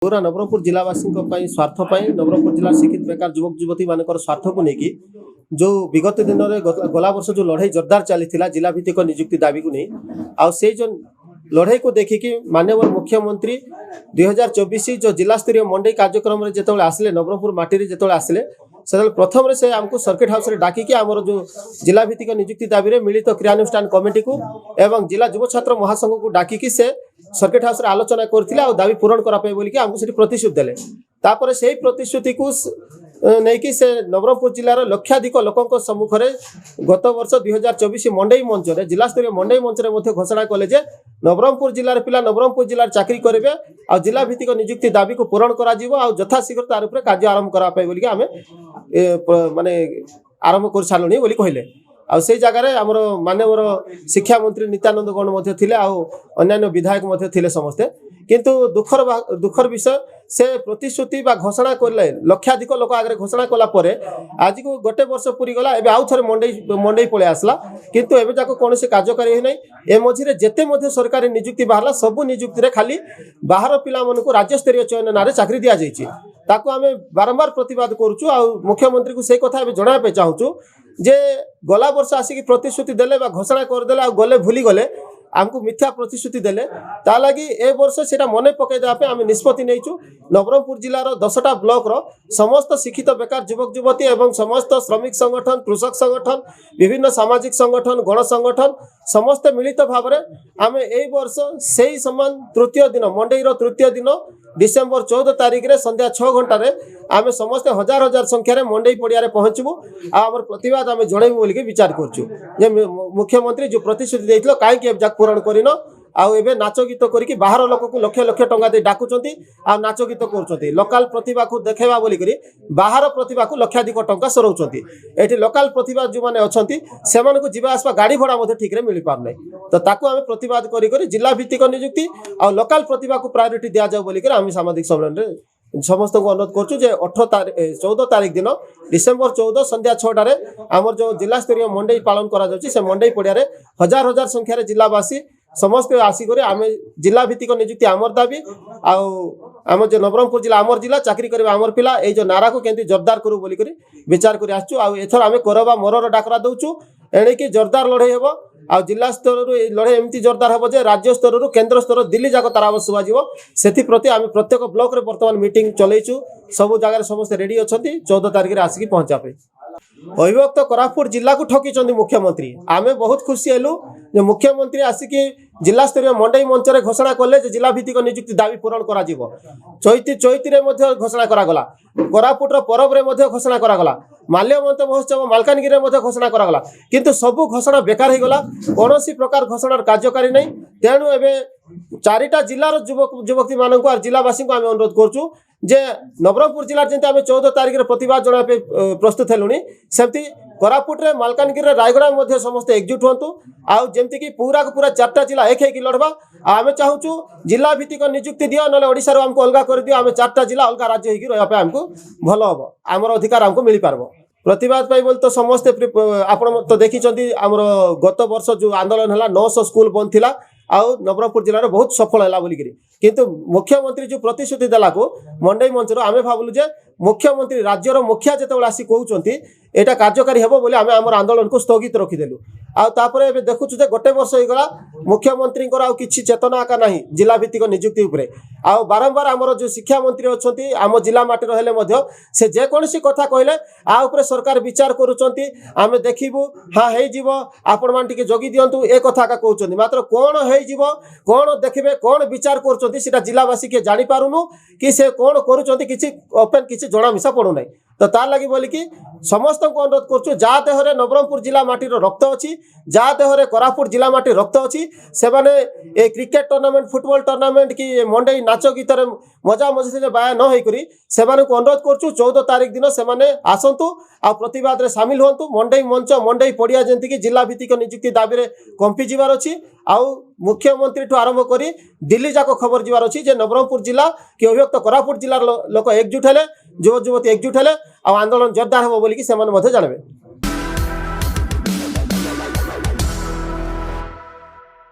पूरा नवरंगपुर जिलावासी स्वार्थ नवरंगपुर जिला शिक्षित बेकार युवक युवती मान स्वार्थ को लेकिन जो विगत दिन में गला वर्ष जो लड़ाई जोरदार चली जिला भित्तिक नियुक्ति दाबी को नहीं से जो लड़ाई को देखिकी माननीय मुख्यमंत्री 2024 जो जिला स्तरीय मंडई कार्यक्रम जो आसिले नवरंगपुर माटी जो आसिले से प्रथम से आमको सर्किट हाउस डाकिकी आमर जो जिला भित्तिक नियुक्ति दाबी मिलित क्रियानुष्ठान कमिटी को एवं जिला युव छात्र महासंघ को डाकिकी से सर्किट हाउस आलोचना करथिले आ दाबी पूरण करापे बोलिकी आमको सेठी प्रतिश्रुति देले तापर से प्रतिश्रुति को नहीं से नवरंगपुर जिलार लक्षाधिक लोकों सम्मुख में गत वर्ष 2024 मंडई मंच में जिला स्तरीय मंडई मंच में घोषणा कले नवरंगपुर जिलार पिला नवरंगपुर जिलार चाकरी करेंगे आ जिला भित्तिक नियुक्ति दाबी को पूरण करा यथाशीघ्र तार उपर कार्य आरंभ करापे बोलिकी आम माने आरंभ कर सारूनी बोली कहले आउ से जगह आमर माननीय शिक्षा मंत्री नित्यानंद गौड़ थे अन्य विधायक थे समस्ते किंतु दुखर विषय से प्रतिश्रुति घोषणा करले लक्षाधिक लोक आगे घोषणा कला आज को गोटे वर्ष पूरी गला एबे आउ थे मंडई पलि आसला किंतु एबे जाको कौन कार्यकारी होई नै ए मझिरे जेते मध्य सरकारी नियुक्ति बाहरला सबु नियुक्ति रे खाली बाहर पिला मन को राज्य स्तरीय चयन नारे चाकरी दिया जाइछि ताको आमे बारंबार प्रतिवाद करूछु आ मुख्यमंत्री को से कथा एबे जणाय पे चाहूछु जे गला वर्ष आसिक प्रतिश्रुति देले बा घोषणा कर देले आ गले भूली गले आमको मिथ्या प्रतिश्रुति देले ता लगी ए वर्ष सेटा मने पकई देबा आम निष्पत्ति नहींचु नवरंगपुर जिलार 10टा ब्लॉक रो समस्त शिक्षित बेकार युवक युवती एवं समस्त श्रमिक संगठन कृषक संगठन विभिन्न सामाजिक संगठन गण संगठन समस्त मिलित भाव में आम ए वर्ष से ही समान तृतीय दिन मंडई रो तृतीय दिन डिसेम्बर 14 तारिख रे संध्या 6 घंटे आम समस्त हजार हजार संख्यार मंडई पड़िया पहुँचबू आमर प्रतिवाद आम जनइबू बोलिक विचार करछु जे मुख्यमंत्री जो प्रतिश्रुति देइथिलो काहेकि जाक पूरण करिन आउ एबे नाच गीत करिकि बाहर लोक को लक्ष लक्ष टंका दे डाकुचंती आ नाच गीत करचंती लोकल प्रतिभा को देखेबा बोली करी बाहर प्रतिभा को लक्षाधिक टंका सरौचंती एठी लोकल प्रतिभा जो माने अछंती सेमान को जीवा आसपा गाड़ी भड़ा मध्ये ठीक रे मिली पार नै तो ताको आमे प्रतिवाद करी करी जिला भित्तिक नियुक्ति आ लोकल प्रतिभा को प्रायोरिटी दिया जाऊ बोली करी आमे सामाजिक सम्मेलन रे समस्त को अनुरोध करछु जे 14 तारीख दिन डिसेम्बर 14 संध्या 6 आमर जो जिला स्तरीय मंडई पालन करा जाउची से मंडई पड़िया रे हजार हजार संख्यार जिलावासी समस्त आसिक आम जिला भित्तिक नियुक्ति आमर दाबी आम जो नवरंगपुर जिला आमर जिला चाकरी करेंगे आमर पिला ये जो नारा को केंती जोरदार करू बोली करी विचार कर आसचु आथर आम करवा मरर डाकरा दउचु एणिकी जोरदार लड़ाई हेबो आ जिला स्तर लड़ाई एमती जोरदार हेबो जे राज्य स्तर केन्द्र स्तर दिल्ली जाक तार आवाज शुभाजिवो सेथि प्रति आम प्रत्येक ब्लॉक रे वर्तमान मीटिंग चलैचु सब जगह समस्त रेडी अछंती 14 तारिख रे आसिकी पहुंचा पे अभिभक्त कोरापुट जिला को ठकी मुख्यमंत्री आमे बहुत खुशी हेलु जे मुख्यमंत्री आसिकी जिला स्तरीय मंडई मंच रे घोषणा कले जे जिला भित्तिक नियुक्ति दाबी पूरण करा जिवो चैती रे मध्ये घोषणा करा गला कोरापुट रो परब रे मध्ये घोषणा करा गला माल्यवंत महोत्सव मालकानगिरी रे मध्ये घोषणा करा गला किंतु सबु घोषणा बेकार हे गला कोनोसी प्रकार घोषणार कार्यकारी नै तेणु एबे चारिटा जिलार युवक युवती मानक और जिलावासी को आम अनुरोध करूँ जे नवरंगपुर जिला जमी आम 14 तारिख में प्रतिवाद जनाया प्रस्तुत हेलुनी सेमती कोरापुट रे मालकानगिरी रायगड़ा में समस्त एकजुट हूँ आउ जमती कि पूरा को पूरा 4टा जिला एक होगी लड़वा आम चाहूँ जिला भित्तिक नियुक्ति दियो ना ओडिशा रो हमको अलग कर दियो आम 4टा जिला अलग राज्य होगी रहा आमको भल हम आमर अधिकार आमको मिल पार प्रतिवाद बोल तो समस्ते आपण तो देखी आमर गत वर्ष जो आंदोलन है 900 स्कूल बंद थिला आउ नवरंगपुर जिलार बहुत सफल है बोलिकी किंतु मुख्यमंत्री जो प्रतिश्रुति देला को मंडई मंच आमे भावलु जे मुख्यमंत्री राज्यर मुखिया जो आसी कहते एटा कार्यकारी हेबो बोले आमे हमर आंदोलन को स्थगित रखिदेलु आउे एबे देखुछु जे गोटे वर्ष हो गला मुख्यमंत्री आउ किछि चेतना आका नाही जिला भित्तिक नियुक्ति उपरे आउ बारंबार हमर जो शिक्षा मंत्री अछंती आम जिला माटीर हेले मध्य से जे कोनसी कथा कहले आ उपरे सरकार विचार करूचंती आमे देखिबु हाँ हे जीवो आपण मान टिके जगी दियंतु ए कथा का कहउचंती मात्र कोन हे जीवो कोन देखिबे कोन विचार करूचंती सेटा जिलावासी के जानि पारुनु कि से कोन करूचंती किछि ओपन किछि जणा मिसा पडु नै तो तार लगी बोली कि समस्त को अनुरोध करूँ जहाँ देहरे नवरंगपुर जिला माटीर रक्त अच्छी जहाँ देहरे कोरापुट जिला माटी रक्त अच्छी से ए क्रिकेट टूर्नामेंट फुटबॉल टूर्नामेंट कि मंडई नाच गीत मजा मजी बाया न होकरी से अनुरोध करूँ 14 तारिख दिन से आसतु आ प्रतिवाद रे सामिल हूँ मंडई मंच मंडई पड़िया जमीक जिला भित्तिक नियुक्ति दाबी में कंपी जबार अच्छी आउ मुख्यमंत्री ठू आरंभ कर दिल्ली जाक खबर जबार अच्छी जे नवरंगपुर जिला कि अभिभक्त कोरापुट जिलार लोक एकजुट हेले युवक युवती एकजुट हेले आंदोलन जोरदार हम बोलिकी जानवे।